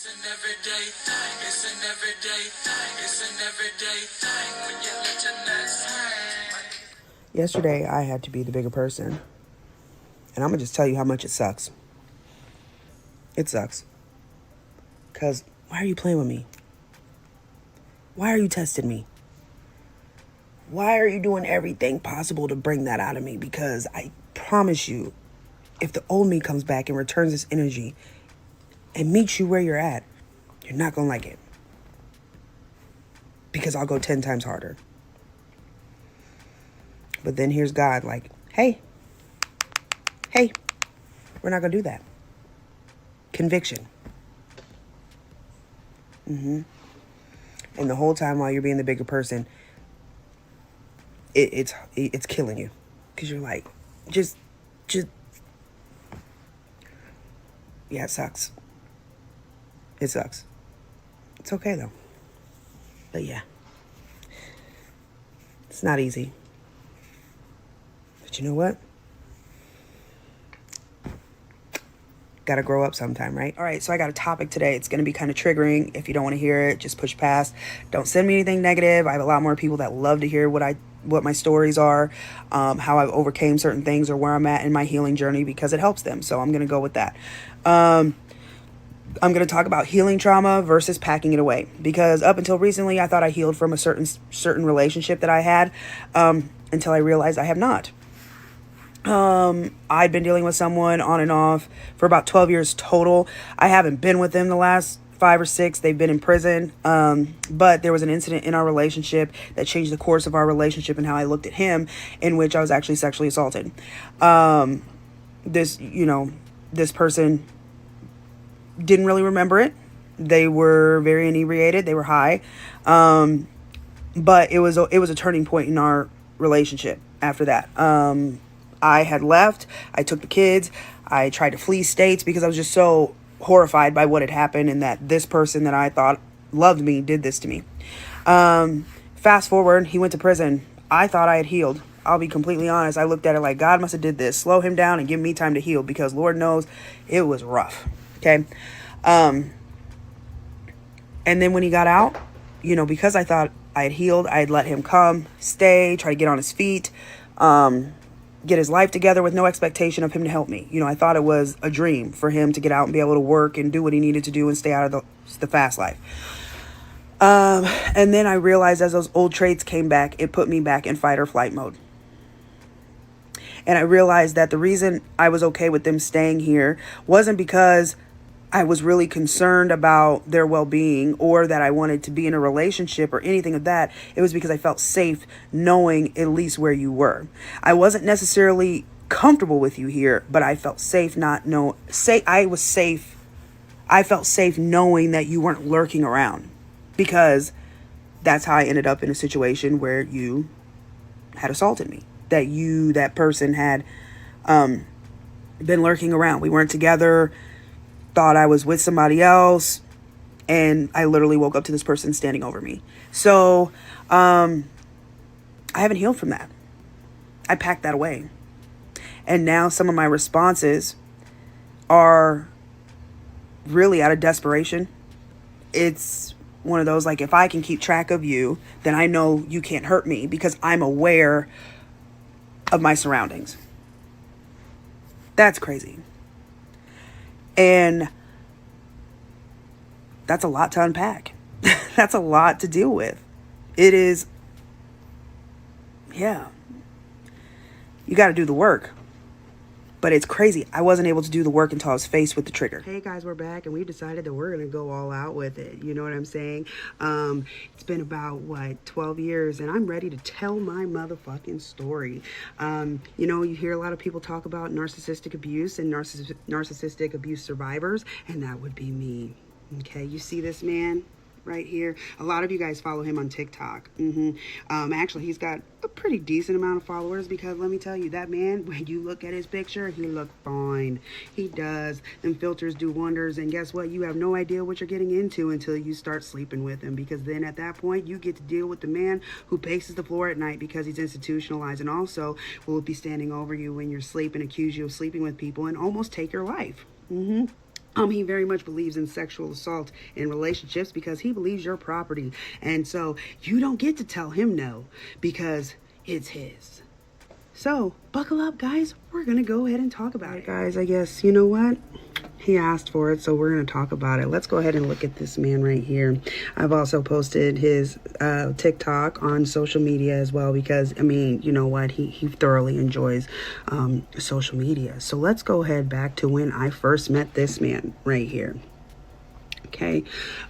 It's an everyday thing. It's an everyday thing. It's an everyday thing when you let your nuts hang. Yesterday, I had to be the bigger person. And I'm going to just tell you how much it sucks. It sucks. Because why are you playing with me? Why are you testing me? Why are you doing everything possible to bring that out of me? Because I promise you, if the old me comes back and returns this energy and meets you where you're at, you're not going to like it. Because I'll go 10 times harder. But then here's God like, hey, we're not going to do that. Conviction. And the whole time while you're being the bigger person, it's killing you. Because you're like, just, yeah, it sucks. It sucks. It's okay though. But yeah, it's not easy. But you know what? Gotta grow up sometime, right? All right, so I got a topic today. It's gonna be kind of triggering. If you don't want to hear it, just push past. Don't send me anything negative. I have a lot more people that love to hear what my stories are, how I've overcame certain things or where I'm at in my healing journey because it helps them. So I'm gonna go with that. I'm going to talk about healing trauma versus packing it away, because up until recently, I thought I healed from a certain relationship that I had, until I realized I have not. I'd been dealing with someone on and off for about 12 years total. I haven't been with them the last 5 or 6. They've been in prison. But there was an incident in our relationship that changed the course of our relationship and how I looked at him, in which I was actually sexually assaulted. This person didn't really remember it. They were very inebriated. They were high. But it was a turning point in our relationship after that. I had left. I took the kids. I tried to flee states because I was just so horrified by what had happened and that this person that I thought loved me did this to me. Fast forward, he went to prison. I thought I had healed. I'll be completely honest. I looked at it like God must have did this. Slow him down and give me time to heal, because Lord knows it was rough. Okay. And then when he got out, because I thought I had healed, I had let him come, stay, try to get on his feet, get his life together with no expectation of him to help me. I thought it was a dream for him to get out and be able to work and do what he needed to do and stay out of the fast life. And then I realized as those old traits came back, it put me back in fight or flight mode. And I realized that the reason I was okay with them staying here wasn't because I was really concerned about their well-being or that I wanted to be in a relationship or anything of that. It was because I felt safe knowing at least where you were. I wasn't necessarily comfortable with you here, but I felt safe I was safe. I felt safe knowing that you weren't lurking around, because that's how I ended up in a situation where you had assaulted me. That person had been lurking around. We weren't together. Thought I was with somebody else, and I literally woke up to this person standing over me. So I haven't healed from that. I packed that away. And now some of my responses are really out of desperation. It's one of those, like, if I can keep track of you, then I know you can't hurt me because I'm aware of my surroundings. That's crazy. And that's a lot to unpack. That's a lot to deal with. It is, yeah. You got to do the work. But it's crazy. I wasn't able to do the work until I was faced with the trigger. Hey guys, we're back, and we decided that we're going to go all out with it. You know what I'm saying? It's been about, 12 years, and I'm ready to tell my motherfucking story. You hear a lot of people talk about narcissistic abuse and narcissistic abuse survivors, and that would be me. Okay, you see this man right here? A lot of you guys follow him on TikTok. Actually, he's got a pretty decent amount of followers, because let me tell you, that man, when you look at his picture, he looks fine. He does. Them filters do wonders, and guess what? You have no idea what you're getting into until you start sleeping with him, because then at that point, you get to deal with the man who paces the floor at night because he's institutionalized, and also will be standing over you when you're sleeping, accuse you of sleeping with people, and almost take your life. He very much believes in sexual assault in relationships because he believes you're property. And so you don't get to tell him no because it's his. So buckle up, guys. We're going to go ahead and talk about it. Guys, I guess, you know what? He asked for it, so we're going to talk about it. Let's go ahead and look at this man right here. I've also posted his TikTok on social media as well because, I mean, you know what? He thoroughly enjoys social media. So let's go ahead back to when I first met this man right here. Okay,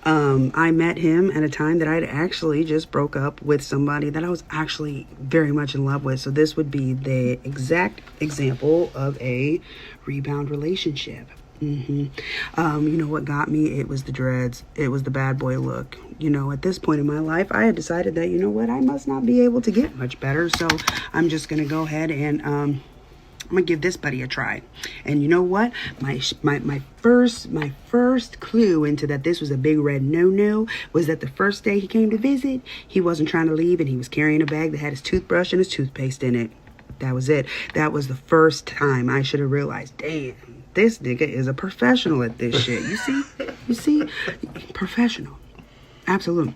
I met him at a time that I'd actually just broke up with somebody that I was actually very much in love with. So this would be the exact example of a rebound relationship. You know what got me? It was the dreads. It was the bad boy look. You know, at this point in my life, I had decided that, you know what, I must not be able to get much better. So I'm just going to go ahead and I'm gonna give this buddy a try. And you know what? My first clue into that this was a big red no-no was that the first day he came to visit, he wasn't trying to leave and he was carrying a bag that had his toothbrush and his toothpaste in it. That was it. That was the first time I should have realized, damn, this nigga is a professional at this shit. You see? Professional. Absolutely.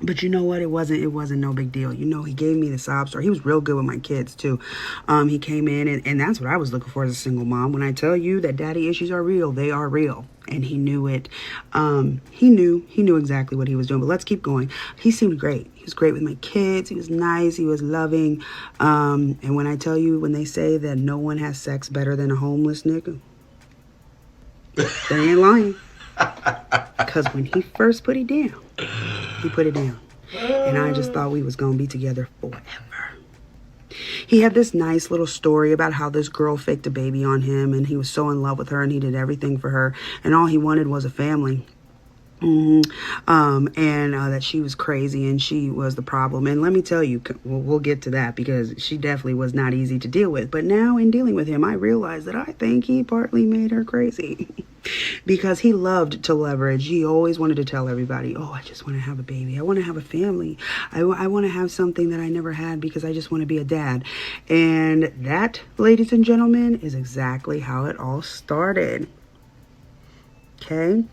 But you know what? It wasn't no big deal. You know, he gave me the sob story. He was real good with my kids too. He came in and that's what I was looking for as a single mom. When I tell you that daddy issues are real, they are real. And he knew it. He knew exactly what he was doing. But let's keep going. He seemed great. He was great with my kids. He was nice. He was loving. And when I tell you, when they say that no one has sex better than a homeless nigga, they ain't lying. Because when he first put it down, he put it down. And I just thought we was going to be together forever. He had this nice little story about how this girl faked a baby on him and he was so in love with her and he did everything for her. And all he wanted was a family. That she was crazy and she was the problem. And let me tell you, we'll get to that because she definitely was not easy to deal with. But now in dealing with him, I realized that I think he partly made her crazy because he loved to leverage. He always wanted to tell everybody, oh, I just want to have a baby. I want to have a family. I want to have something that I never had because I just want to be a dad. And that, ladies and gentlemen, is exactly how it all started. Okay.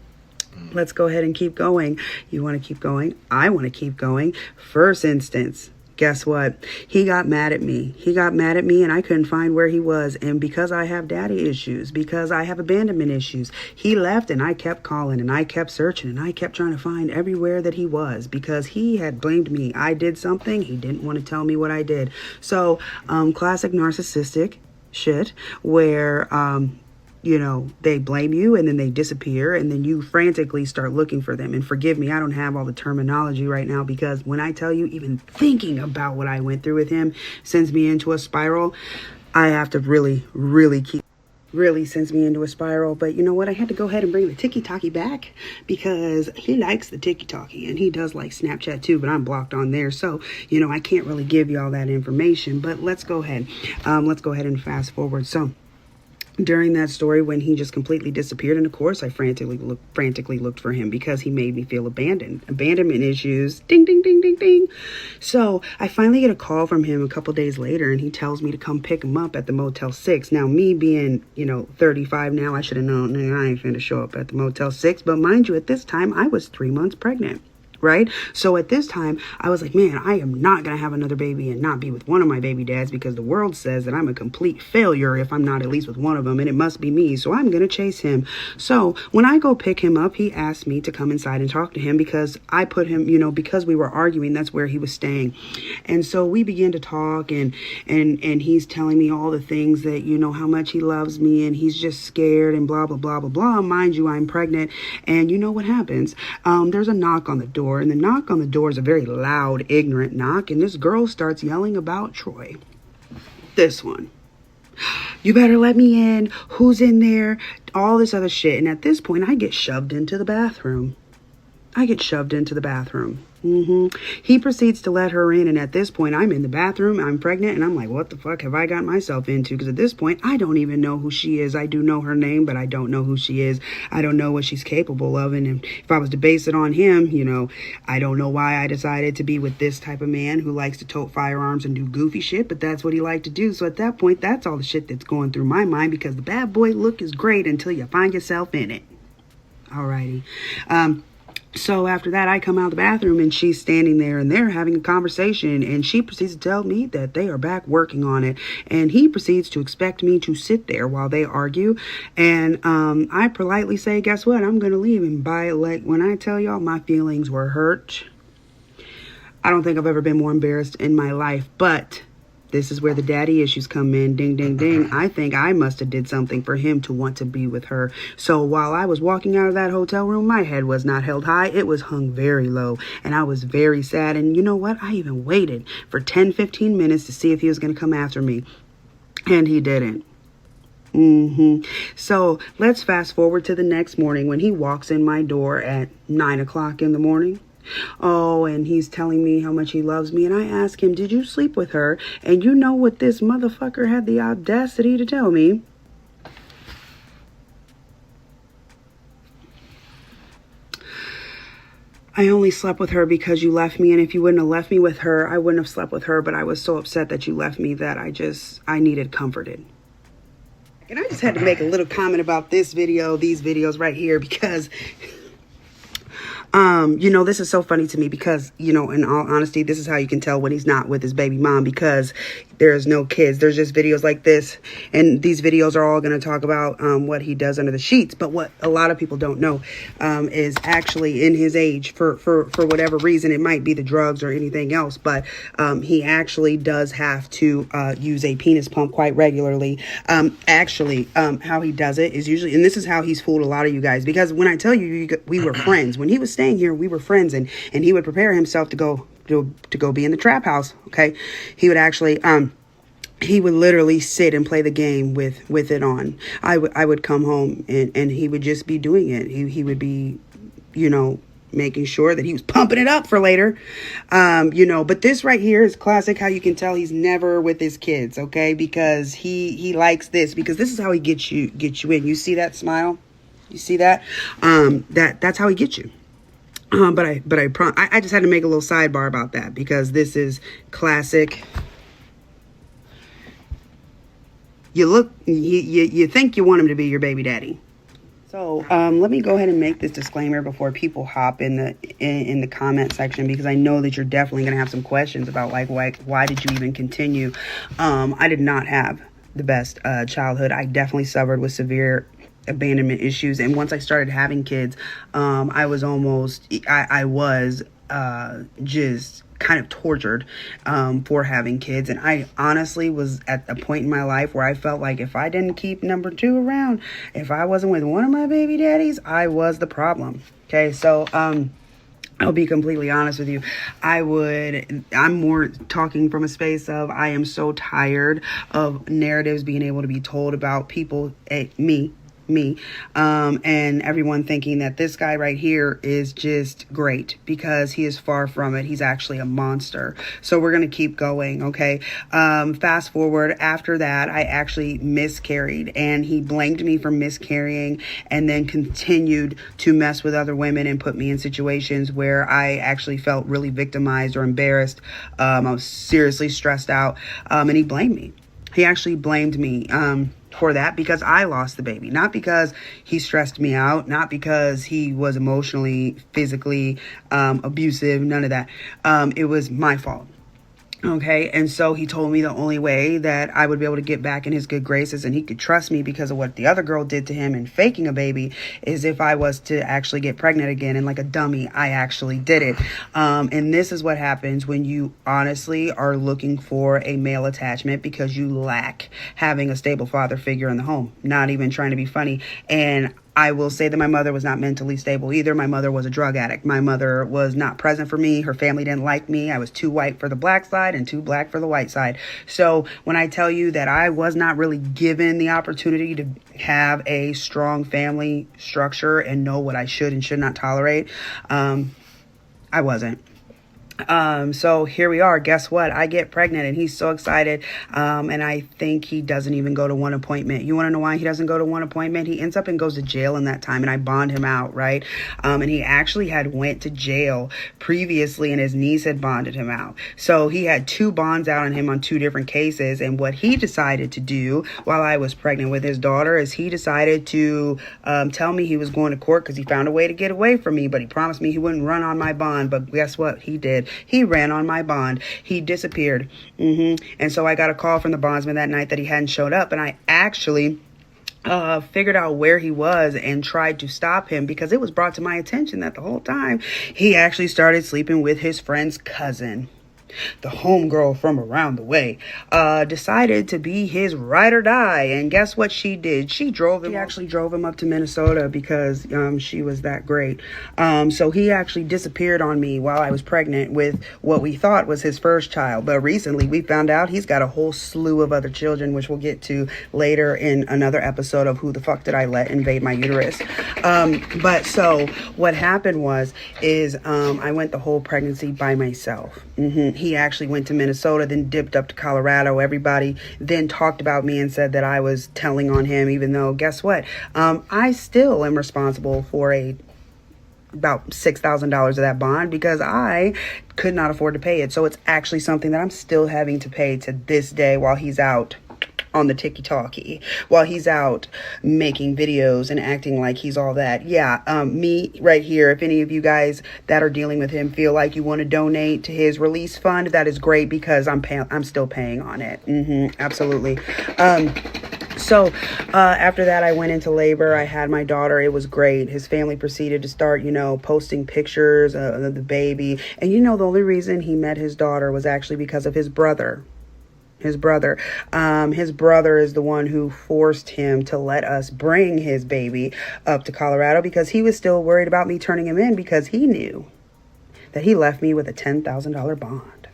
Let's go ahead and keep going. You want to keep going? I want to keep going. First instance, guess what? He got mad at me. He got mad at me and I couldn't find where he was. And because I have daddy issues, because I have abandonment issues, he left and I kept calling and I kept searching and I kept trying to find everywhere that he was because he had blamed me. I did something. He didn't want to tell me what I did. So, classic narcissistic shit where, you know, they blame you and then they disappear and then you frantically start looking for them. And forgive me, I don't have all the terminology right now because when I tell you, even thinking about what I went through with him sends me into a spiral. I have to really sends me into a spiral. But you know what? I had to go ahead and bring the tiki-talkie back because he likes the tiki-talkie and he does like Snapchat too, but I'm blocked on there. So, you know, I can't really give you all that information, but let's go ahead. Let's go ahead and fast forward. So, during that story when he just completely disappeared, and of course I frantically looked for him because he made me feel abandonment issues, ding ding ding ding ding. So I finally get a call from him a couple days later and he tells me to come pick him up at the Motel 6. Now me being, you know, 35 now, I should have known I ain't finna show up at the Motel 6, but mind you, at this time I was 3 months pregnant. Right? So at this time, I was like, man, I am not going to have another baby and not be with one of my baby dads because the world says that I'm a complete failure if I'm not at least with one of them and it must be me. So I'm going to chase him. So when I go pick him up, he asked me to come inside and talk to him because I put him, you know, because we were arguing, that's where he was staying. And so we began to talk and he's telling me all the things that, you know, how much he loves me and he's just scared and blah, blah, blah, blah, blah. Mind you, I'm pregnant. And you know what happens? There's a knock on the door. And the knock on the door is a very loud, ignorant knock. And this girl starts yelling about Troy. This one. You better let me in. Who's in there? All this other shit. And at this point, I get shoved into the bathroom. He proceeds to let her in. And at this point, I'm in the bathroom. I'm pregnant. And I'm like, what the fuck have I got myself into? Because at this point, I don't even know who she is. I do know her name, but I don't know who she is. I don't know what she's capable of. And if I was to base it on him, you know, I don't know why I decided to be with this type of man who likes to tote firearms and do goofy shit. But that's what he liked to do. So at that point, that's all the shit that's going through my mind because the bad boy look is great until you find yourself in it. Alrighty. So after that, I come out of the bathroom and she's standing there and they're having a conversation, and she proceeds to tell me that they are back working on it, and he proceeds to expect me to sit there while they argue. And I politely say, guess what? I'm going to leave. And when I tell y'all my feelings were hurt, I don't think I've ever been more embarrassed in my life, but this is where the daddy issues come in. Ding, ding, ding. I think I must have did something for him to want to be with her. So while I was walking out of that hotel room, my head was not held high. It was hung very low. And I was very sad. And you know what? I even waited for 10, 15 minutes to see if he was going to come after me. And he didn't. So let's fast forward to the next morning when he walks in my door at 9 o'clock in the morning. Oh, and he's telling me how much he loves me. And I ask him, did you sleep with her? And you know what this motherfucker had the audacity to tell me? I only slept with her because you left me. And if you wouldn't have left me with her, I wouldn't have slept with her. But I was so upset that you left me that I needed comforted. And I just had to make a little comment about these videos right here, because this is so funny to me because, in all honesty, this is how you can tell when he's not with his baby mom, because there's no kids. There's just videos like this. And these videos are all going to talk about what he does under the sheets. But what a lot of people don't know is actually in his age, for whatever reason, it might be the drugs or anything else, but he actually does have to use a penis pump quite regularly. How he does it is usually, and this is how he's fooled a lot of you guys, because when I tell you, we were friends. When he was staying here, we were friends, and he would prepare himself to go be in the trap house. Okay. He would actually, he would literally sit and play the game with it on. I would come home and he would just be doing it. He would be, making sure that he was pumping it up for later. But this right here is classic, how you can tell he's never with his kids. Okay. Because he likes this, because this is how he gets you in. You see that smile? You see that? That's how he gets you. But I just had to make a little sidebar about that, because this is classic. You think you want him to be your baby daddy. So let me go ahead and make this disclaimer before people hop in the comment section, because I know that you're definitely going to have some questions about why did you even continue. I did not have the best childhood. I definitely suffered with severe abandonment issues, and once I started having kids, I was just kind of tortured for having kids. And I honestly was at a point in my life where I felt like if I didn't keep number 2 around, if I wasn't with one of my baby daddies, I was the problem. Okay, so I'll be completely honest with you. I'm more talking from a space of, I am so tired of narratives being able to be told about people, me, and everyone thinking that this guy right here is just great, because he is far from it. He's actually a monster. So we're going to keep going. Okay. Fast forward. After that, I actually miscarried, and he blamed me for miscarrying, and then continued to mess with other women and put me in situations where I actually felt really victimized or embarrassed. I was seriously stressed out. And he blamed me. He actually blamed me, for that, because I lost the baby, not because he stressed me out, not because he was emotionally, physically, abusive, none of that. It was my fault. Okay. And so he told me the only way that I would be able to get back in his good graces and he could trust me because of what the other girl did to him and faking a baby is if I was to actually get pregnant again. And like a dummy, I actually did it. And this is what happens when you honestly are looking for a male attachment because you lack having a stable father figure in the home. Not even trying to be funny. And I will say that my mother was not mentally stable either. My mother was a drug addict. My mother was not present for me. Her family didn't like me. I was too white for the black side and too black for the white side. So when I tell you that I was not really given the opportunity to have a strong family structure and know what I should and should not tolerate, I wasn't. So here we are. Guess what? I get pregnant and he's so excited. And I think he doesn't even go to one appointment. You want to know why he doesn't go to one appointment? He ends up and goes to jail in that time, and I bond him out, right? And he actually had went to jail previously, and his niece had bonded him out. So he had 2 bonds out on him on 2 different cases. And what he decided to do while I was pregnant with his daughter is he decided to tell me he was going to court because he found a way to get away from me, but he promised me he wouldn't run on my bond. But guess what? He did. He ran on my bond. He disappeared. And so I got a call from the bondsman that night that he hadn't showed up. And I actually figured out where he was and tried to stop him, because it was brought to my attention that the whole time he actually started sleeping with his friend's cousin. The homegirl from around the way decided to be his ride or die. And guess what she did? She actually drove him up to Minnesota because she was that great. So he actually disappeared on me while I was pregnant with what we thought was his first child. But recently we found out he's got a whole slew of other children, which we'll get to later in another episode of Who the Fuck Did I Let Invade My Uterus. But so what happened is I went the whole pregnancy by myself. He actually went to Minnesota, then dipped up to Colorado. Everybody then talked about me and said that I was telling on him, even though, guess what? I still am responsible for about $6,000 of that bond because I could not afford to pay it. So it's actually something that I'm still having to pay to this day while he's out on the tiki-talkie, while he's out making videos and acting like he's all that. Me right here. If any of you guys that are dealing with him feel like you want to donate to his release fund, that is great because I'm still paying on it. Absolutely. So after that, I went into labor. I had my daughter. It was great. His family proceeded to start, posting pictures of the baby. And the only reason he met his daughter was actually because of his brother. His brother is the one who forced him to let us bring his baby up to Colorado because he was still worried about me turning him in because he knew that he left me with a $10,000 bond.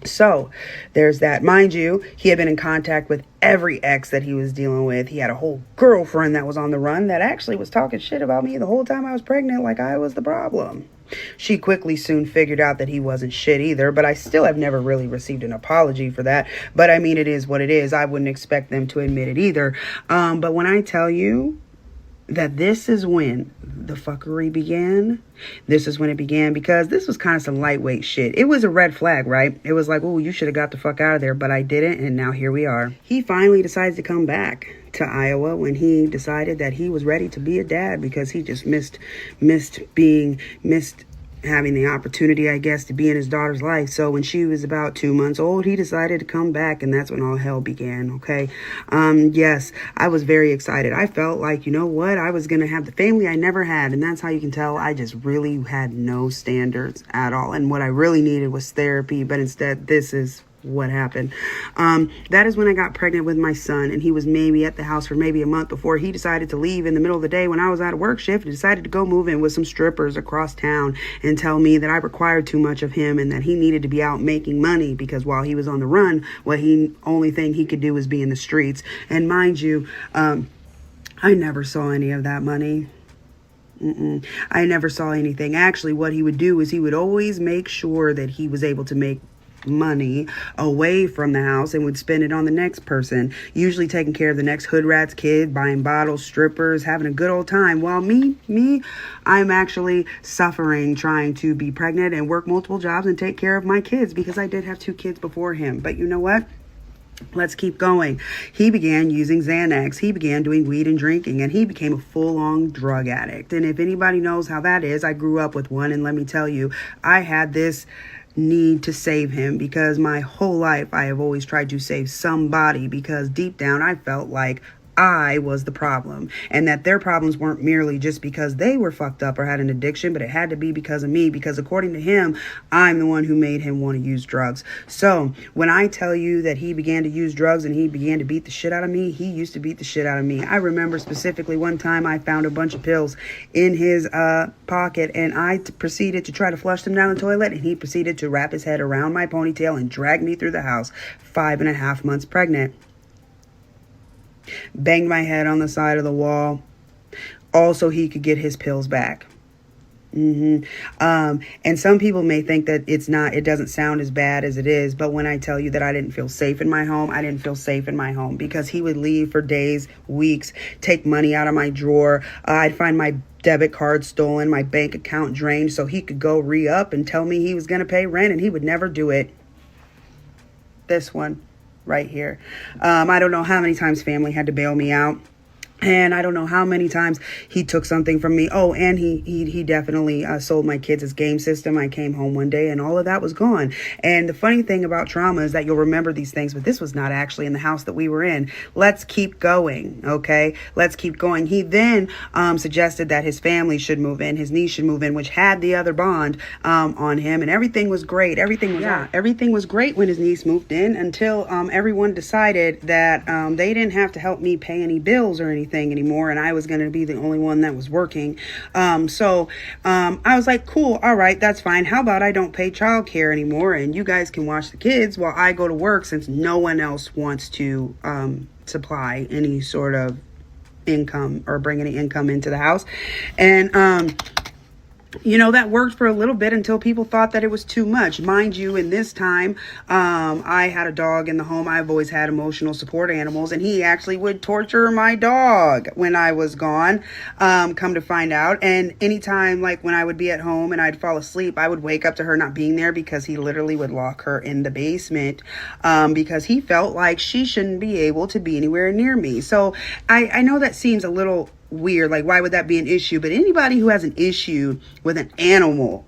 So there's that. Mind you, he had been in contact with every ex that he was dealing with. He had a whole girlfriend that was on the run that actually was talking shit about me the whole time I was pregnant, like I was the problem. She quickly soon figured out that he wasn't shit either, but I still have never really received an apology for that. But I mean, it is what it is. I wouldn't expect them to admit it either. But when I tell you that this is when the fuckery began, this is when it began, because this was kind of some lightweight shit. It was a red flag, right? It was like, oh, you should have got the fuck out of there, but I didn't, and now here we are. He finally decides to come back to Iowa when he decided that he was ready to be a dad because he just missed having the opportunity, I guess, to be in his daughter's life. So when she was about 2 months old, he decided to come back, and that's when all hell began. Okay. Yes, I was very excited. I felt like, I was going to have the family I never had. And that's how you can tell I just really had no standards at all. And what I really needed was therapy. But instead, this is what happened. That is when I got pregnant with my son, and he was maybe at the house for maybe a month before he decided to leave in the middle of the day when I was at a work shift. He decided to go move in with some strippers across town and tell me that I required too much of him and that he needed to be out making money because while he was on the run, only thing he could do was be in the streets. And mind you, I never saw any of that money. I never saw anything. Actually, what he would do is he would always make sure that he was able to make money away from the house and would spend it on the next person, usually taking care of the next hood rat's kid, buying bottles, strippers, having a good old time. While I'm actually suffering trying to be pregnant and work multiple jobs and take care of my kids because I did have 2 kids before him. But you know what? Let's keep going. He began using Xanax. He began doing weed and drinking, and he became a full-on drug addict. And if anybody knows how that is, I grew up with one, and let me tell you, I had this need to save him because my whole life I have always tried to save somebody because deep down I felt like I was the problem and that their problems weren't merely just because they were fucked up or had an addiction, but it had to be because of me, because according to him, I'm the one who made him want to use drugs. So when I tell you that he began to use drugs and he began to beat the shit out of me, he used to beat the shit out of me. I remember specifically one time I found a bunch of pills in his pocket and I proceeded to try to flush them down the toilet, and he proceeded to wrap his head around my ponytail and drag me through the house 5.5 months pregnant. Banged my head on the side of the wall. Also, he could get his pills back. And some people may think that it doesn't sound as bad as it is. But when I tell you that I didn't feel safe in my home, I didn't feel safe in my home because he would leave for days, weeks, take money out of my drawer. I'd find my debit card stolen, my bank account drained so he could go re-up and tell me he was going to pay rent, and he would never do it. This one right here. I don't know how many times family had to bail me out. And I don't know how many times he took something from me. Oh, and he definitely sold my kids' game system. I came home one day and all of that was gone. And the funny thing about trauma is that you'll remember these things, but this was not actually in the house that we were in. Let's keep going, okay? Let's keep going. He then suggested that his family should move in, his niece should move in, which had the other bond on him, and everything was great. Everything was great when his niece moved in until everyone decided that they didn't have to help me pay any bills or anything anymore, and I was going to be the only one that was working. So I was like, cool, all right, that's fine. How about I don't pay childcare anymore and you guys can watch the kids while I go to work, since no one else wants to supply any sort of income or bring any income into the house. And that worked for a little bit until people thought that it was too much. Mind you, in this time, I had a dog in the home. I've always had emotional support animals, and he actually would torture my dog when I was gone, come to find out. And anytime, like when I would be at home and I'd fall asleep, I would wake up to her not being there because he literally would lock her in the basement because he felt like she shouldn't be able to be anywhere near me. So I know that seems a little weird, like why would that be an issue? But anybody who has an issue with an animal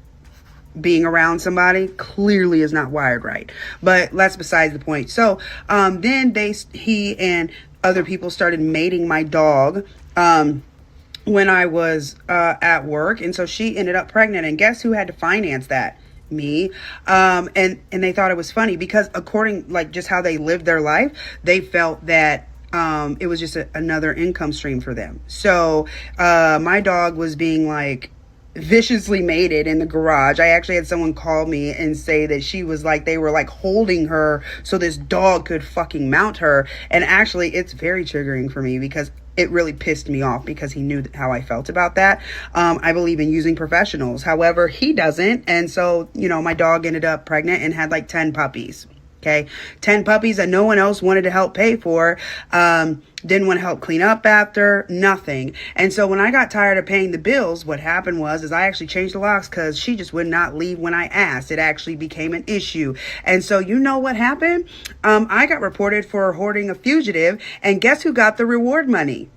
being around somebody clearly is not wired right. But that's besides the point. So then he and other people started mating my dog when I was at work, and so she ended up pregnant, and guess who had to finance that? Me. And they thought it was funny because according, like, just how they lived their life, they felt that it was just another income stream for them. So my dog was being like viciously mated in the garage. I actually had someone call me and say that she was like, they were like holding her so this dog could fucking mount her. And actually it's very triggering for me because it really pissed me off because he knew how I felt about that. I believe in using professionals. However, he doesn't. And so, my dog ended up pregnant and had like 10 puppies. Okay. 10 puppies that no one else wanted to help pay for. Didn't want to help clean up after, nothing. And so when I got tired of paying the bills, what happened was I actually changed the locks because she just would not leave when I asked. It actually became an issue. And so you know what happened? I got reported for hoarding a fugitive, and guess who got the reward money?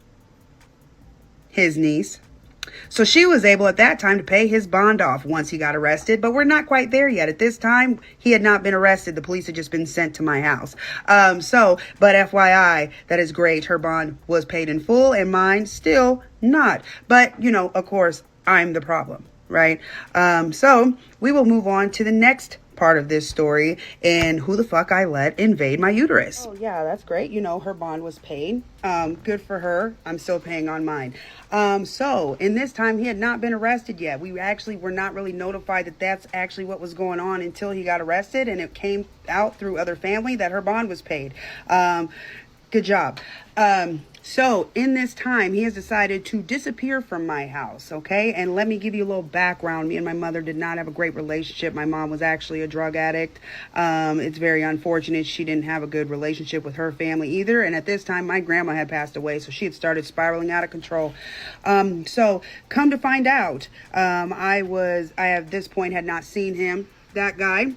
His niece. So she was able at that time to pay his bond off once he got arrested, but we're not quite there yet. At this time, he had not been arrested. The police had just been sent to my house. But FYI, that is great. Her bond was paid in full and mine still not. But, of course, I'm the problem, right? So we will move on to the next part of this story and who the fuck I let invade my uterus. Oh yeah, that's great. Her bond was paid. Good for her. I'm still paying on mine. So in this time, he had not been arrested yet. We actually were not really notified that that's actually what was going on until he got arrested, and it came out through other family that her bond was paid. Good job. So in this time, he has decided to disappear from my house, okay? And let me give you a little background. Me and my mother did not have a great relationship. My mom was actually a drug addict. It's very unfortunate. She didn't have a good relationship with her family either. And at this time, my grandma had passed away, so she had started spiraling out of control. So come to find out, I at this point had not seen him, that guy.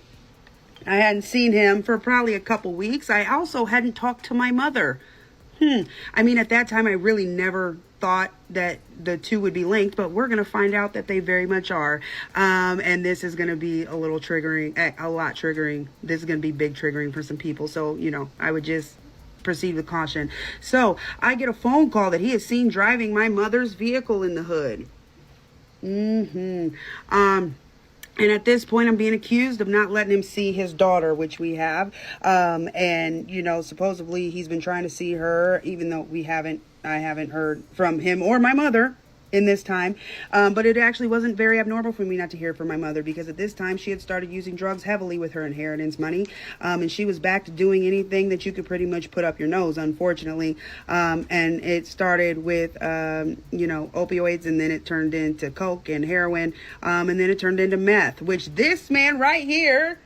I hadn't seen him for probably a couple weeks. I also hadn't talked to my mother. I mean, at that time, I really never thought that the two would be linked, but we're going to find out that they very much are. And this is going to be a little triggering, a lot triggering. This is going to be big triggering for some people. So, I would just proceed with caution. So I get a phone call that he is seen driving my mother's vehicle in the hood. And at this point, I'm being accused of not letting him see his daughter, which we have. And, supposedly he's been trying to see her, even though I haven't heard from him or my mother. in this time. But it actually wasn't very abnormal for me not to hear from my mother, because at this time she had started using drugs heavily with her inheritance money. And she was back to doing anything that you could pretty much put up your nose, unfortunately. And it started with, opioids, and then it turned into coke and heroin. And then it turned into meth, which this man right here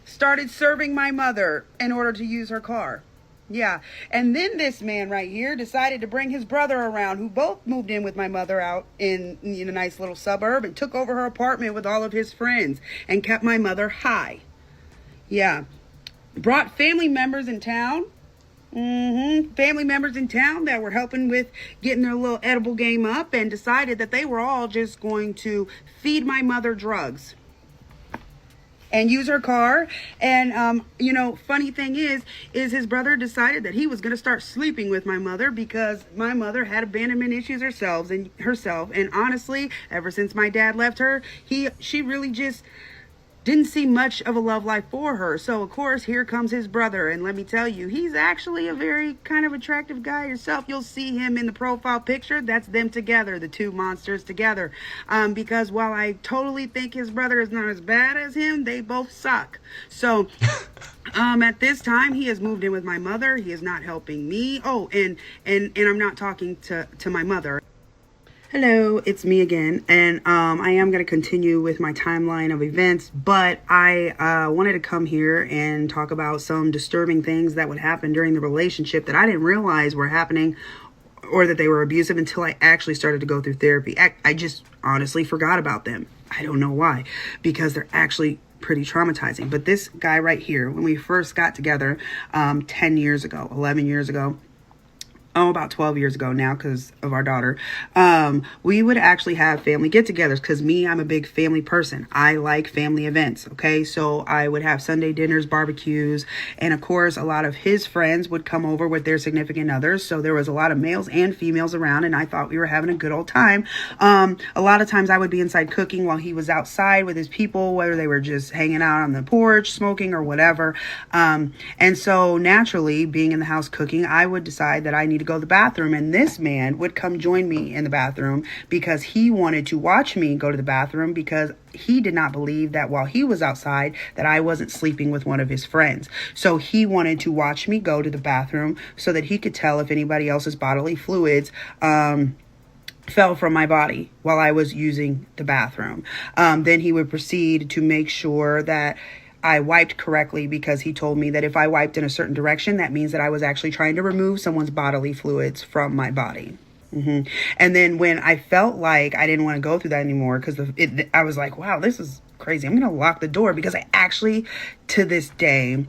started serving my mother in order to use her car. Yeah. And then this man right here decided to bring his brother around, who both moved in with my mother out in a nice little suburb, and took over her apartment with all of his friends and kept my mother high. Yeah. Brought family members in town. Family members in town that were helping with getting their little edible game up, and decided that they were all just going to feed my mother drugs and use her car. And, funny thing is his brother decided that he was going to start sleeping with my mother, because my mother had abandonment issues herself. And honestly, ever since my dad left her, she really just didn't see much of a love life for her. So of course, here comes his brother, and let me tell you, he's actually a very kind of attractive guy yourself. You'll see him in the profile picture. That's them together, the two monsters together. Because while I totally think his brother is not as bad as him, they both suck. So at this time, he has moved in with my mother. He is not helping me. Oh, and I'm not talking to my mother. Hello, it's me again, and I am going to continue with my timeline of events, but I wanted to come here and talk about some disturbing things that would happen during the relationship that I didn't realize were happening, or that they were abusive, until I actually started to go through therapy. I just honestly forgot about them. I don't know why, because they're actually pretty traumatizing. But this guy right here, when we first got together 10 years ago, 11 years ago, about 12 years ago now, because of our daughter, we would actually have family get-togethers, because I'm a big family person. I like family events, okay? So I would have Sunday dinners, barbecues, and of course, a lot of his friends would come over with their significant others. So there was a lot of males and females around, and I thought we were having a good old time. A lot of times I would be inside cooking while he was outside with his people, whether they were just hanging out on the porch, smoking, or whatever. And so naturally, being in the house cooking, I would decide that I need to go to the bathroom, and this man would come join me in the bathroom, because he wanted to watch me go to the bathroom, because he did not believe that while he was outside that I wasn't sleeping with one of his friends. So he wanted to watch me go to the bathroom so that he could tell if anybody else's bodily fluids fell from my body while I was using the bathroom. Then he would proceed to make sure that I wiped correctly, because he told me that if I wiped in a certain direction, that means that I was actually trying to remove someone's bodily fluids from my body. And then when I felt like I didn't want to go through that anymore, because I was like, wow, this is crazy, I'm going to lock the door, because I actually, to this day,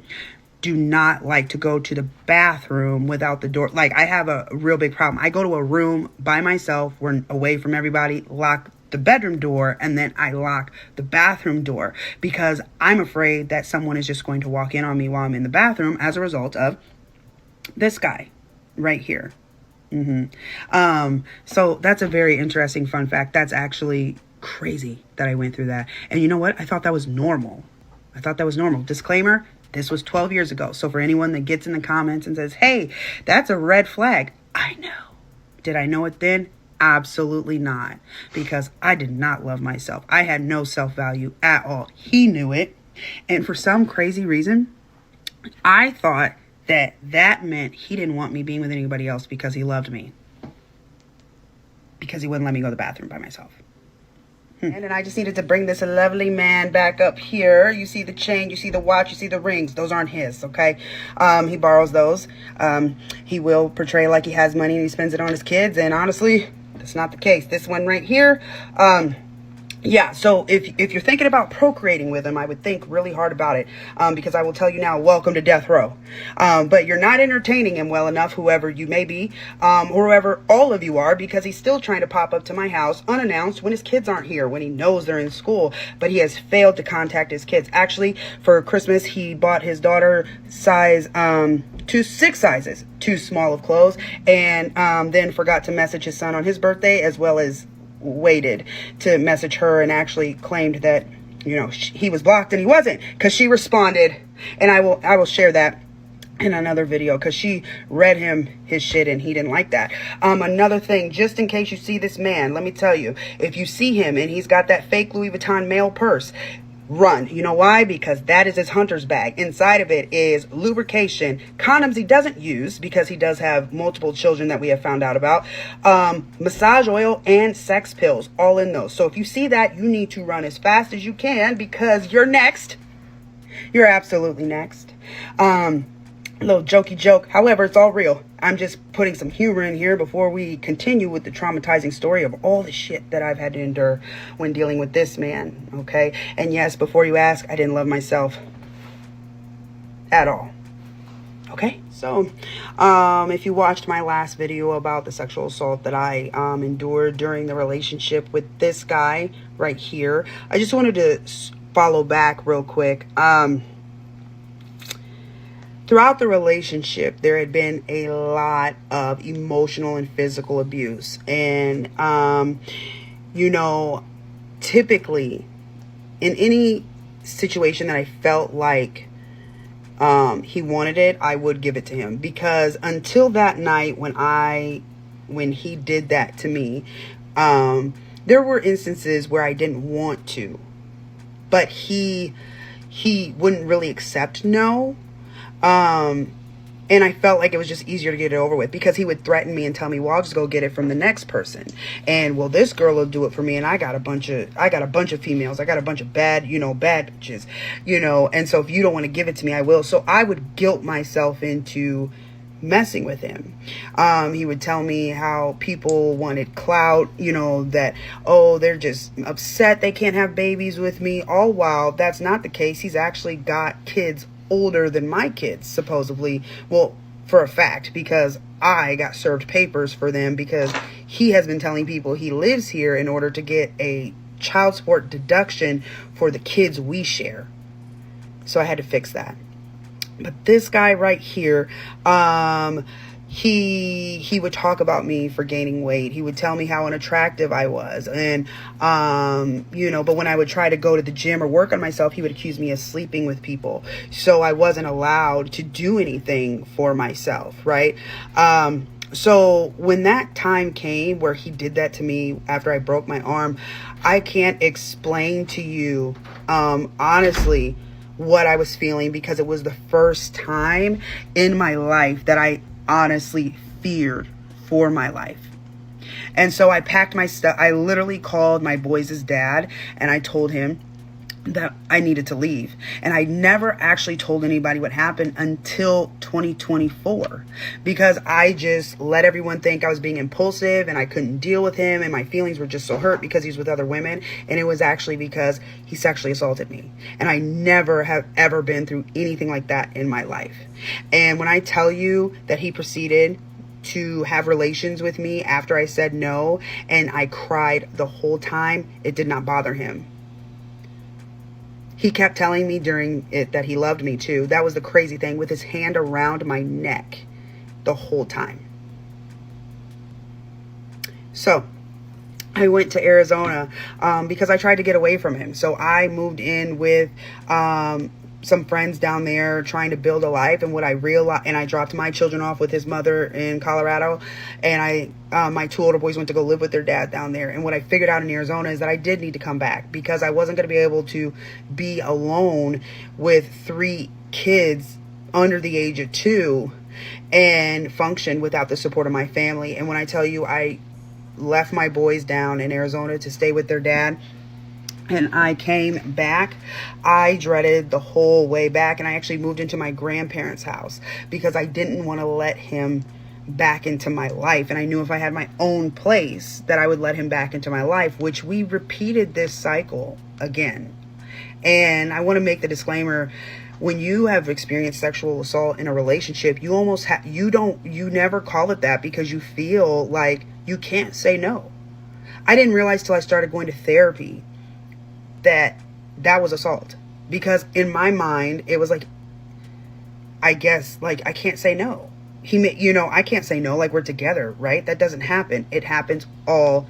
do not like to go to the bathroom without the door. Like, I have a real big problem. I go to a room by myself, we're away from everybody, lock the bedroom door, and then I lock the bathroom door, because I'm afraid that someone is just going to walk in on me while I'm in the bathroom as a result of this guy right here. So that's a very interesting fun fact. That's actually crazy that I went through that. And you know what? I thought that was normal. Disclaimer, this was 12 years ago. So for anyone that gets in the comments and says, hey, that's a red flag, I know. Did I know it then? Absolutely not, because I did not love myself. I had no self-value at all. He knew it. And for some crazy reason, I thought that meant he didn't want me being with anybody else, because he loved me, because he wouldn't let me go to the bathroom by myself. And then I just needed to bring this lovely man back up here. You see the chain, you see the watch, you see the rings. Those aren't his, okay? He borrows those. He will portray like he has money and he spends it on his kids. And honestly, that's not the case. This one right here, yeah, so if you're thinking about procreating with him, I would think really hard about it, because I will tell you now, welcome to death row. But you're not entertaining him well enough, whoever you may be, or whoever all of you are, because he's still trying to pop up to my house unannounced when his kids aren't here, when he knows they're in school, but he has failed to contact his kids. Actually, for Christmas, he bought his daughter size, 6 sizes too small of clothes, and then forgot to message his son on his birthday, as well as waited to message her, and actually claimed that, he was blocked, and he wasn't, because she responded, and I will share that in another video, because she read him his shit and he didn't like that. Another thing, just in case you see this man, let me tell you, if you see him and he's got that fake Louis Vuitton male purse, run. You know why? Because that is his hunter's bag. Inside of it is lubrication, condoms he doesn't use because he does have multiple children that we have found out about, massage oil, and sex pills, all in those. So if you see that, you need to run as fast as you can, because you're next. You're absolutely next. A little jokey joke. However, it's all real. I'm just putting some humor in here before we continue with the traumatizing story of all the shit that I've had to endure when dealing with this man. Okay. And yes, before you ask, I didn't love myself at all. Okay. So, if you watched my last video about the sexual assault that I endured during the relationship with this guy right here, I just wanted to follow back real quick. Throughout the relationship, there had been a lot of emotional and physical abuse. And, you know, typically in any situation that I felt like he wanted it, I would give it to him. Because until that night when he did that to me, there were instances where I didn't want to. But he wouldn't really accept no. And I felt like it was just easier to get it over with, because he would threaten me and tell me, well, I'll just go get it from the next person. And well, this girl will do it for me. And I got a bunch of females. I got a bunch of bad bitches, and so if you don't want to give it to me, I will. So I would guilt myself into messing with him. He would tell me how people wanted clout, that, oh, they're just upset they can't have babies with me. All while that's not the case. He's actually got kids older than my kids, supposedly. Well, for a fact, because I got served papers for them, because he has been telling people he lives here in order to get a child support deduction for the kids we share. So I had to fix that. But this guy right here, he would talk about me for gaining weight. He would tell me how unattractive I was. And, but when I would try to go to the gym or work on myself, he would accuse me of sleeping with people. So I wasn't allowed to do anything for myself, right? So when that time came where he did that to me after I broke my arm, I can't explain to you, honestly, what I was feeling, because it was the first time in my life that I honestly feared for my life. And so I packed my stuff. I literally called my boys' dad and I told him that I needed to leave. And I never actually told anybody what happened until 2024, because I just let everyone think I was being impulsive and I couldn't deal with him, and my feelings were just so hurt because he's with other women. And it was actually because he sexually assaulted me. And I never have ever been through anything like that in my life. And when I tell you that he proceeded to have relations with me after I said no, and I cried the whole time, it did not bother him. He kept telling me during it that he loved me too. That was the crazy thing, with his hand around my neck the whole time. So I went to Arizona because I tried to get away from him. So I moved in with some friends down there trying to build a life. And what I realized, and I dropped my children off with his mother in Colorado, and my two older boys went to go live with their dad down there. And what I figured out in Arizona is that I did need to come back, because I wasn't going to be able to be alone with 3 kids under the age of 2 and function without the support of my family. And when I tell you, I left my boys down in Arizona to stay with their dad, and I came back, I dreaded the whole way back. And I actually moved into my grandparents' house because I didn't want to let him back into my life. And I knew if I had my own place that I would let him back into my life, which we repeated this cycle again. And I want to make the disclaimer: when you have experienced sexual assault in a relationship, you almost you never call it that, because you feel like you can't say no. I didn't realize till I started going to therapy that was assault, because in my mind it was like, I guess, like, I can't say no. I can't say no, like, we're together, right? That doesn't happen. It happens all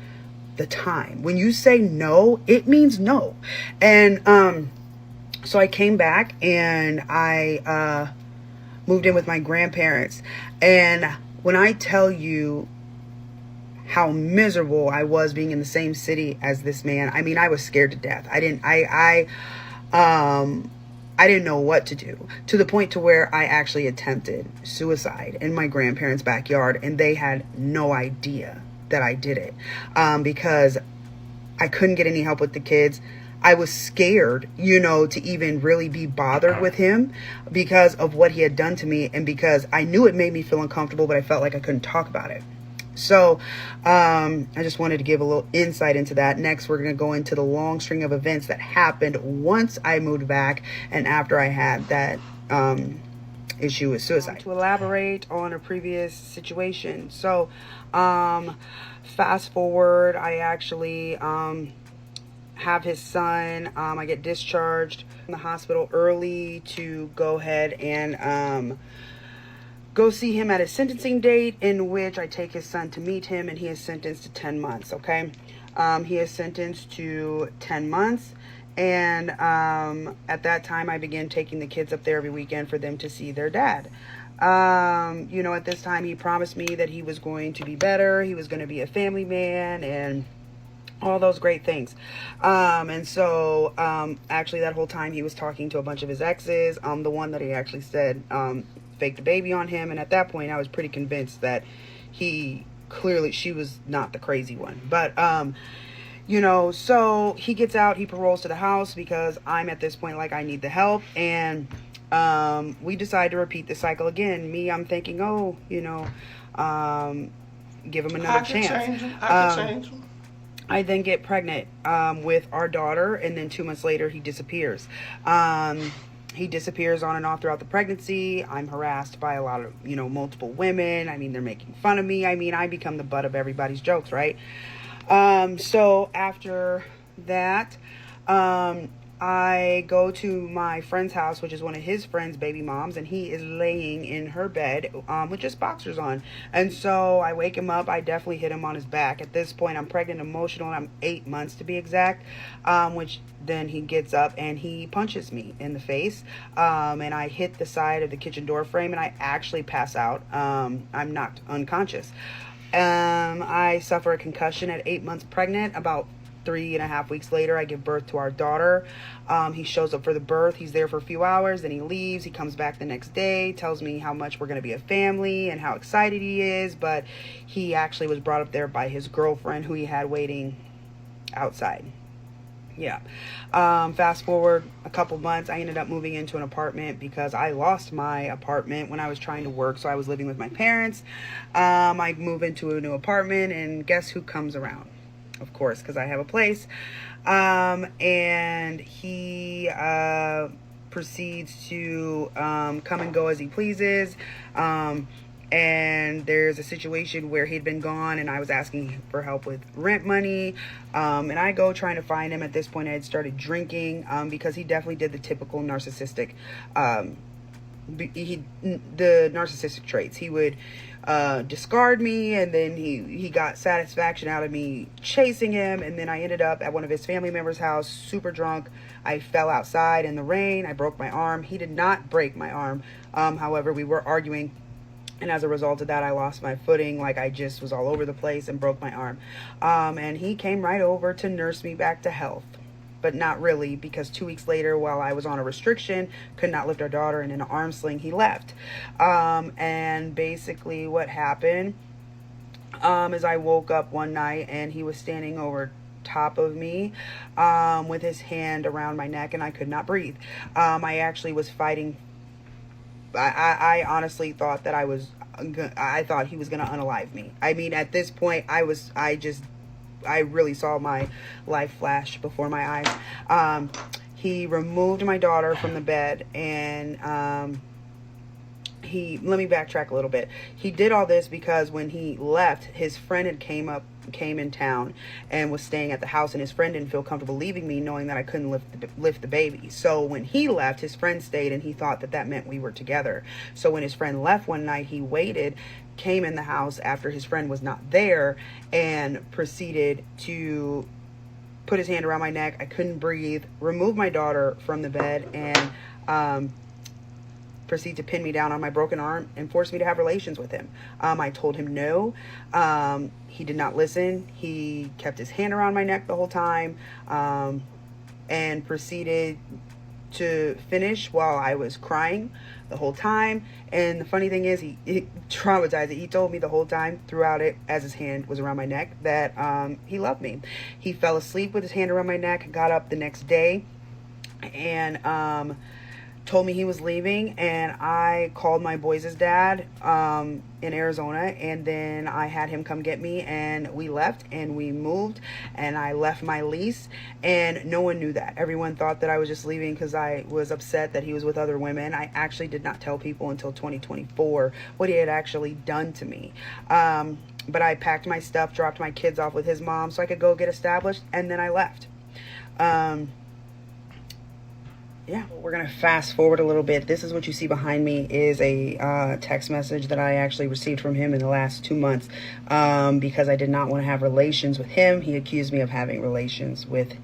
the time. When you say no, it means no. And so I came back, and I moved in with my grandparents. And when I tell you how miserable I was being in the same city as this man, I mean, I was scared to death. I didn't know what to do, to the point to where I actually attempted suicide in my grandparents' backyard, and they had no idea that I did it, because I couldn't get any help with the kids. I was scared, to even really be bothered with him because of what he had done to me, and because I knew it made me feel uncomfortable, but I felt like I couldn't talk about it. So I just wanted to give a little insight into that. Next, we're going to go into the long string of events that happened once I moved back and after I had that issue with suicide. To elaborate on a previous situation. So fast forward, I actually have his son. I get discharged from the hospital early to go ahead and go see him at his sentencing date, in which I take his son to meet him, and he is sentenced to 10 months, okay? He is sentenced to 10 months, and at that time, I began taking the kids up there every weekend for them to see their dad. At this time, he promised me that he was going to be better, he was going to be a family man, and all those great things. And so actually that whole time he was talking to a bunch of his exes. The one that he actually said faked a baby on him, and at that point I was pretty convinced that she was not the crazy one. But so he gets out, he paroles to the house because I'm at this point like I need the help, and we decide to repeat the cycle again. I'm thinking, give him another chance. I can change him. I then get pregnant with our daughter, and then 2 months later he disappears. He disappears on and off throughout the pregnancy. I'm harassed by a lot of, multiple women. I mean, they're making fun of me. I mean, I become the butt of everybody's jokes, right? So after that, I go to my friend's house, which is one of his friend's baby moms, and he is laying in her bed with just boxers on. And so I wake him up. I definitely hit him on his back. At this point, I'm pregnant, emotional, and I'm 8 months to be exact, which then he gets up and he punches me in the face, and I hit the side of the kitchen door frame, and I actually pass out. I'm knocked unconscious. I suffer a concussion at 8 months pregnant. About 3.5 weeks later, I give birth to our daughter. He shows up for the birth. He's there for a few hours, then he leaves. He comes back the next day, tells me how much we're going to be a family and how excited he is, but he actually was brought up there by his girlfriend who he had waiting outside. Yeah. Fast forward a couple months, I ended up moving into an apartment because I lost my apartment when I was trying to work. So I was living with my parents. I move into a new apartment, and guess who comes around? Of course, because I have a place. And he proceeds to come and go as he pleases. And there's a situation where he'd been gone, and I was asking for help with rent money. And I go trying to find him. At this point, I had started drinking because he definitely did the typical narcissistic, the narcissistic traits. He would discard me, and then he got satisfaction out of me chasing him. And then I ended up at one of his family members' house, super drunk. I fell outside in the rain. I broke my arm. He did not break my arm. However, we were arguing, and as a result of that, I lost my footing. Like, I just was all over the place and broke my arm. And he came right over to nurse me back to health. But not really, because 2 weeks later, while I was on a restriction, could not lift our daughter, and in an arm sling, he left. And basically what happened is I woke up one night, and he was standing over top of me with his hand around my neck, and I could not breathe. I actually was fighting. I honestly thought that I thought he was going to unalive me. I mean, at this point, I really saw my life flash before my eyes. He removed my daughter from the bed, and let me backtrack a little bit. He did all this because when he left, his friend had came in town and was staying at the house, and his friend didn't feel comfortable leaving me, knowing that I couldn't lift the baby. So when he left, his friend stayed, and he thought that meant we were together. So when his friend left one night, he waited, came in the house after his friend was not there, and proceeded to put his hand around my neck. I couldn't breathe, remove my daughter from the bed, and proceed to pin me down on my broken arm and force me to have relations with him. I told him no. He did not listen. He kept his hand around my neck the whole time, and proceeded to finish while I was crying the whole time. And the funny thing is, he traumatized it. He told me the whole time throughout it, as his hand was around my neck, that he loved me. He fell asleep with his hand around my neck, got up the next day, and told me he was leaving. And I called my boys' dad in Arizona, and then I had him come get me, and we left and we moved, and I left my lease, and no one knew that. Everyone thought that I was just leaving because I was upset that he was with other women. I actually did not tell people until 2024 what he had actually done to me. But I packed my stuff, dropped my kids off with his mom so I could go get established, and then I left. Yeah, we're going to fast forward a little bit. This is what you see behind me is a text message that I actually received from him in the last 2 months, because I did not want to have relations with him. He accused me of having relations with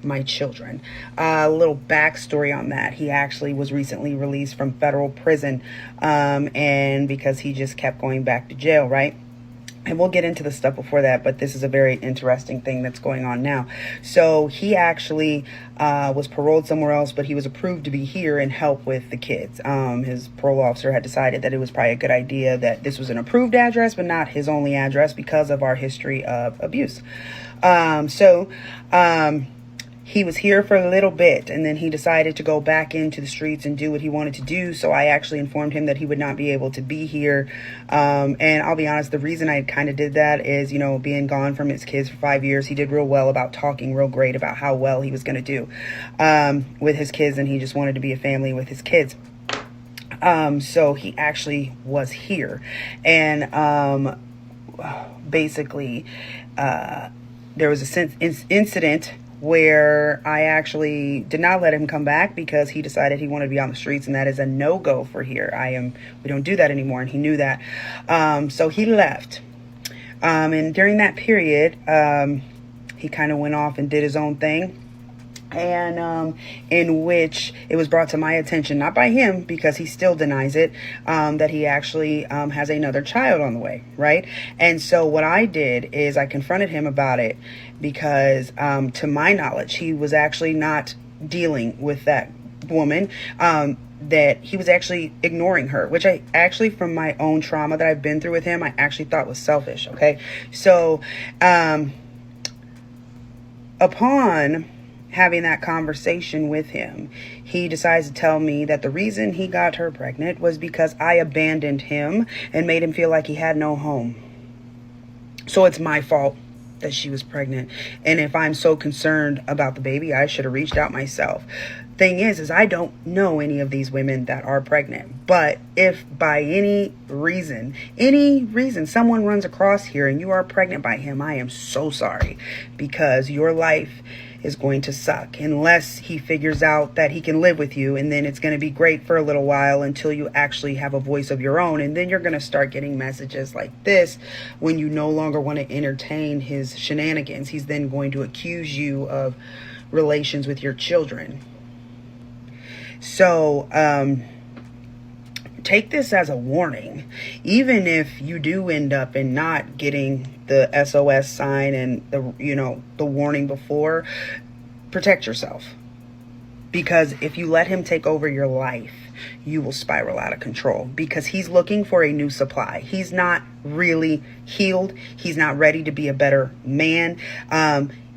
my children. A little backstory on that. He actually was recently released from federal prison, and because he just kept going back to jail, right? And we'll get into the stuff before that, but this is a very interesting thing that's going on now. So he actually was paroled somewhere else, but he was approved to be here and help with the kids. His parole officer had decided that it was probably a good idea that this was an approved address, but not his only address because of our history of abuse. He was here for a little bit, and then he decided to go back into the streets and do what he wanted to do. So I actually informed him that he would not be able to be here. And I'll be honest, the reason I kind of did that is, you know, being gone from his kids for 5 years, he did real well about talking real great about how well he was going to do with his kids, and he just wanted to be a family with his kids. So he actually was here. And basically, there was an incident where I actually did not let him come back because he decided he wanted to be on the streets, and that is a no-go for here. We don't do that anymore, and he knew that. So he left. And during that period, he kind of went off and did his own thing. And in which it was brought to my attention, not by him because he still denies it, that he actually has another child on the way, right? And so what I did is I confronted him about it because to my knowledge, he was actually not dealing with that woman, that he was actually ignoring her, which I actually, from my own trauma that I've been through with him, I actually thought was selfish, okay? So upon having that conversation with him, he decides to tell me that the reason he got her pregnant was because I abandoned him and made him feel like he had no home. So it's my fault that she was pregnant. And if I'm so concerned about the baby, I should have reached out myself. Thing is I don't know any of these women that are pregnant. But if by any reason someone runs across here and you are pregnant by him, I am so sorry, because your life is going to suck unless he figures out that he can live with you, and then it's going to be great for a little while until you actually have a voice of your own, and then you're going to start getting messages like this when you no longer want to entertain his shenanigans. He's then going to accuse you of relations with your children. So take this as a warning. Even if you do end up in not getting the SOS sign and the warning before, protect yourself. Because if you let him take over your life, you will spiral out of control, because he's looking for a new supply. He's not really healed. He's not ready to be a better man.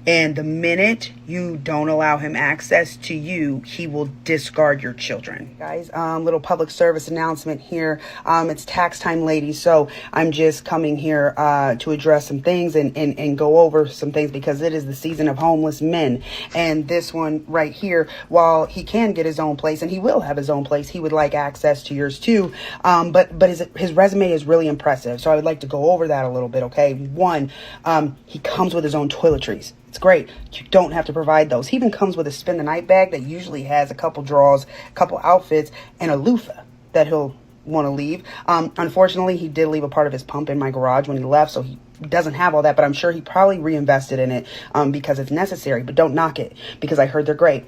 And the minute you don't allow him access to you, he will discard your children. Guys, little public service announcement here. It's tax time, ladies. So I'm just coming here to address some things and go over some things, because it is the season of homeless men. And this one right here, while he can get his own place, and he will have his own place, he would like access to yours too. But his resume is really impressive. So I would like to go over that a little bit, okay? One, he comes with his own toiletries. It's great. You don't have to provide those. He even comes with a spend the night bag that usually has a couple drawers, a couple outfits, and a loofah that he'll want to leave. Unfortunately, he did leave a part of his pump in my garage when he left, so he doesn't have all that, but I'm sure he probably reinvested in it because it's necessary. But don't knock it, because I heard they're great.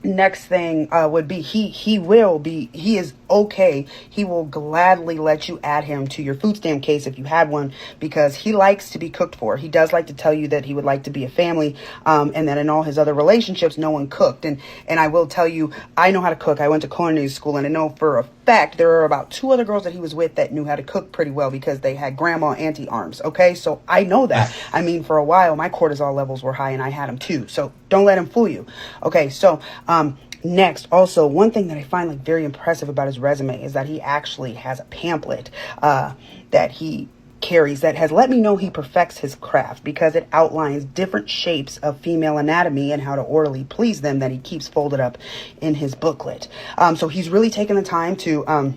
Next thing would be he is okay. He will gladly let you add him to your food stamp case if you had one, because he likes to be cooked for. He does like to tell you that he would like to be a family, and that in all his other relationships no one cooked. And I will tell you, I know how to cook. I went to culinary school, and I know for a fact there are about 2 other girls that he was with that knew how to cook pretty well because they had grandma auntie arms. Okay, so I know that. I mean, for a while my cortisol levels were high and I had them too, so don't let him fool you. Okay, so next, also, one thing that I find like very impressive about his resume is that he actually has a pamphlet that he carries that has let me know he perfects his craft, because it outlines different shapes of female anatomy and how to orally please them that he keeps folded up in his booklet. So he's really taken the time to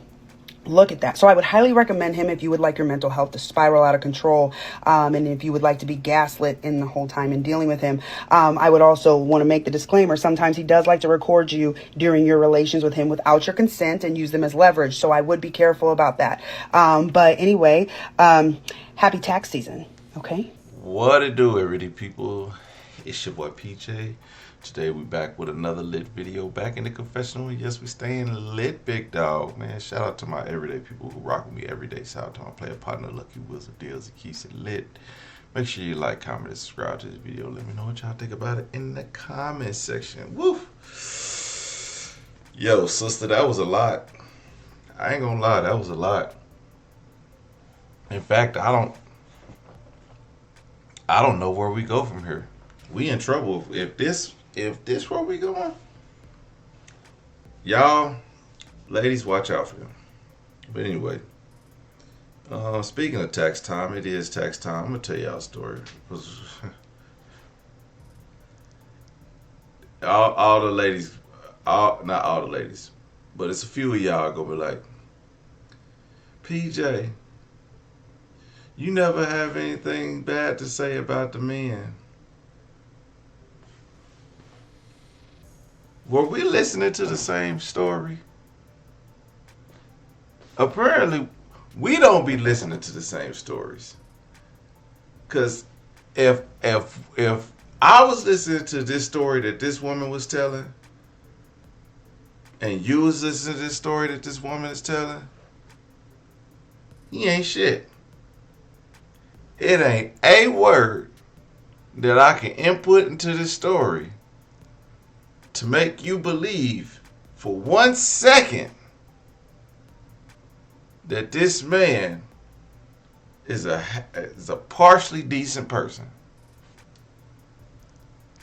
look at that. So I would highly recommend him if you would like your mental health to spiral out of control, and if you would like to be gaslit in the whole time in dealing with him. I would also want to make the disclaimer, sometimes he does like to record you during your relations with him without your consent and use them as leverage, so I would be careful about that. But anyway, happy tax season, okay? What it do, everyday people? It's your boy PJ. Today we back with another lit video, back in the confessional. Yes, we staying lit, big dog, man. Shout out to my everyday people who rock with me every day. Shout out to my player partner, Lucky Wizard Deals, and keeps it lit. Make sure you like, comment, and subscribe to this video. Let me know what y'all think about it in the comment section. Woo! Yo, sister, that was a lot. I ain't gonna lie, that was a lot. In fact, I don't know where we go from here. We in trouble if this where we going. Y'all, ladies, watch out for him. But anyway, speaking of tax time, it is tax time. I'm gonna tell y'all a story. all the ladies, not all the ladies, but it's a few of y'all gonna be like, PJ, you never have anything bad to say about the men. Were we listening to the same story? Apparently, we don't be listening to the same stories. Cause if I was listening to this story that this woman was telling, and you was listening to this story that this woman is telling, he ain't shit. It ain't a word that I can input into this story to make you believe for 1 second that this man is a partially decent person.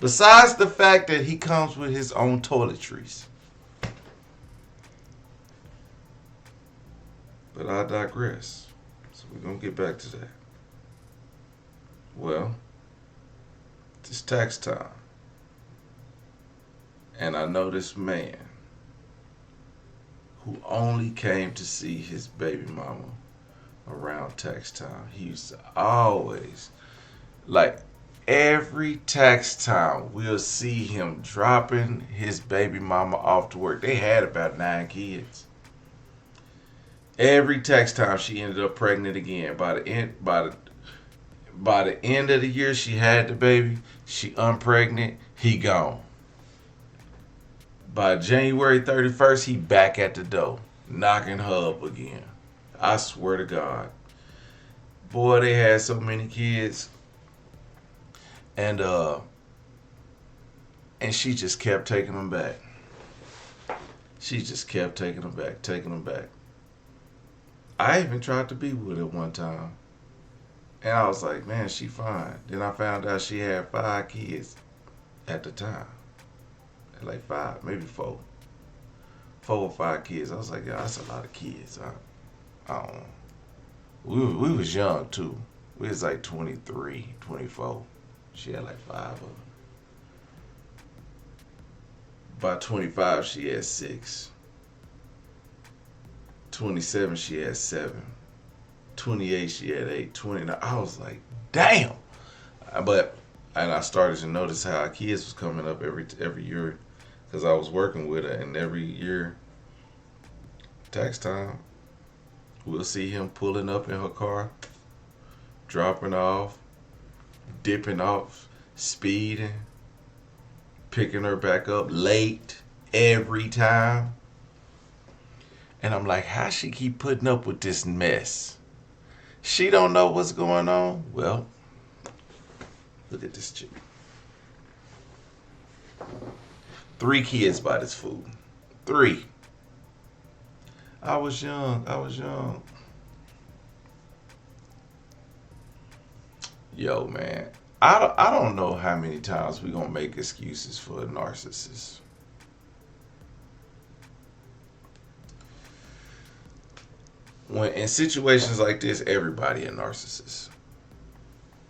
Besides the fact that he comes with his own toiletries. But I digress. So we're going to get back to that. Well, it's tax time. And I know this man who only came to see his baby mama around tax time. He used to always, like every tax time, we'll see him dropping his baby mama off to work. They had about 9 kids. Every tax time she ended up pregnant again. By the end of the year she had the baby, she unpregnant, he gone. By January 31st, he back at the door, knocking her up again. I swear to God. Boy, they had so many kids. And she just kept taking them back. She just kept taking them back. I even tried to be with her one time. And I was like, man, she fine. Then I found out she had 5 kids at the time. Like 5, maybe 4. 4 or 5 kids. I was like, yeah, that's a lot of kids. I don't know. We was young too. We was like 23, 24. She had like 5 of them. By 25, she had 6. 27, she had 7. 28, she had 8. 29, I was like, damn. And I started to notice how our kids was coming up every year, because I was working with her, and every year, tax time, we'll see him pulling up in her car, dropping off, dipping off, speeding, picking her back up late, every time. And I'm like, how she keep putting up with this mess? She don't know what's going on? Well, look at this chick. 3 kids by this fool. 3. I was young. Yo, man. I don't know how many times we gonna make excuses for a narcissist. When in situations like this, everybody a narcissist.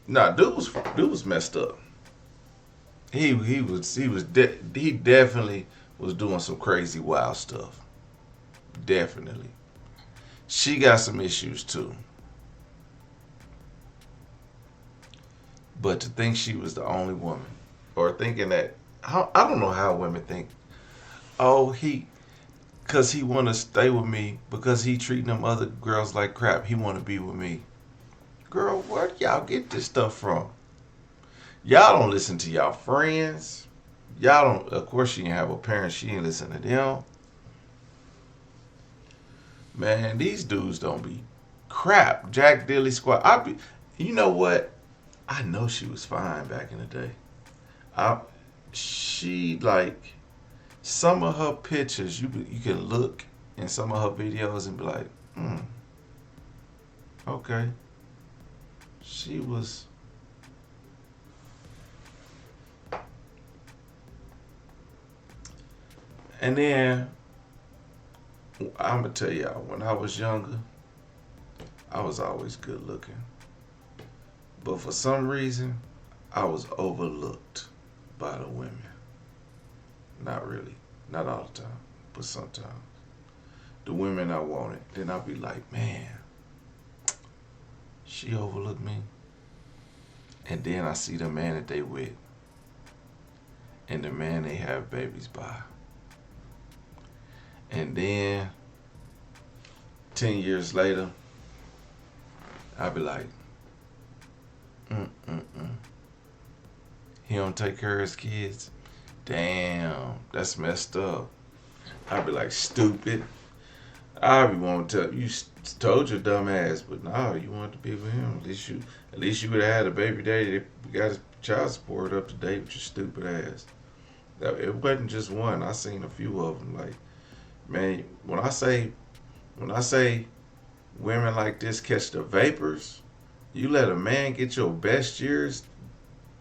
Nah, dude was messed up. He definitely was doing some crazy wild stuff. Definitely. She got some issues too. But to think she was the only woman, or thinking that, I don't know how women think. Oh, cause he want to stay with me because he treating them other girls like crap. He want to be with me. Girl, where do y'all get this stuff from? Y'all don't listen to y'all friends. Y'all don't. Of course, she didn't have a parent. She didn't listen to them. Man, these dudes don't be crap. Jack Dilly Squad. You know what? I know she was fine back in the day. She like some of her pictures. You can look in some of her videos and be like, okay. She was. And then I'm gonna tell y'all, when I was younger, I was always good looking. But for some reason, I was overlooked by the women. Not really. Not all the time. But sometimes. The women I wanted. Then I'd be like, man, she overlooked me. And then I see the man that they with. And the man they have babies by. And then 10 years later, I'd be like, he don't take care of his kids. Damn, that's messed up. I'd be like, stupid. I'd be wanting to tell you, told your dumb ass, but no, you wanted to be with him. At least you would have had a baby daddy that got his child support up to date with your stupid ass. It wasn't just one. I seen a few of them. Like, man, when I say women like this catch the vapors, you let a man get your best years.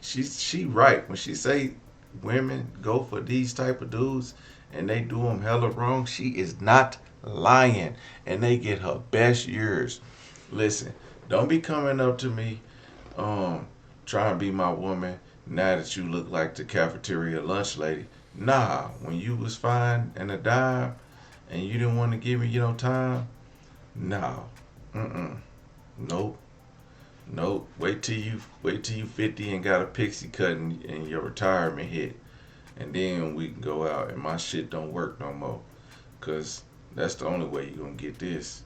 She right when she say women go for these type of dudes and they do them hella wrong. She is not lying, and they get her best years. Listen, don't be coming up to me, trying to be my woman now that you look like the cafeteria lunch lady. Nah, when you was fine and a dime, and you didn't want to give me time. Nah, nope. Nope. Wait till you 50 and got a pixie cut and your retirement hit. And then we can go out and my shit don't work no more. Cause that's the only way you're gonna get this.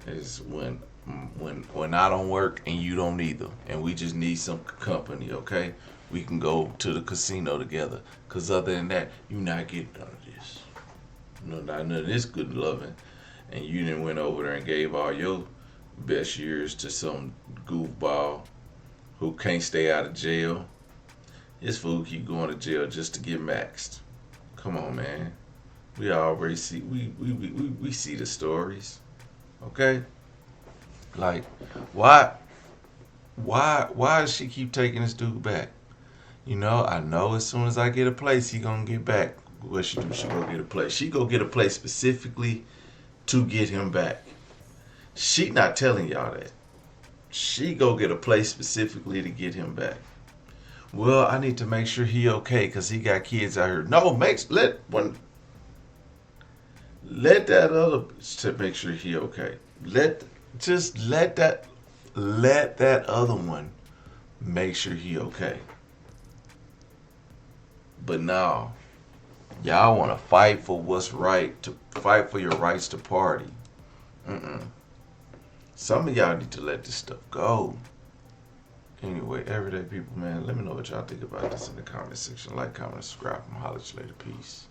Is when I don't work and you don't either. And we just need some company, okay? We can go to the casino together. Cause other than that, you're not getting none of this. No, not none of this good loving. And you didn't went over there and gave all your best years to some goofball who can't stay out of jail. This fool keep going to jail just to get maxed. Come on, man. We already see we see the stories. Okay? Like, why does she keep taking this dude back? I know as soon as I get a place, he gonna get back. What she do? She go get a place. She go get a place specifically to get him back. She not telling y'all that. She go get a place specifically to get him back. Well, I need to make sure he okay because he got kids out here. No, let that other to make sure he okay. Let that other one make sure he okay. But now, y'all want to fight for what's right, to fight for your rights to party. Some of y'all need to let this stuff go. Anyway, everyday people, man, let me know what y'all think about this in the comment section. Like, comment, subscribe. I'm holla at you later. Peace.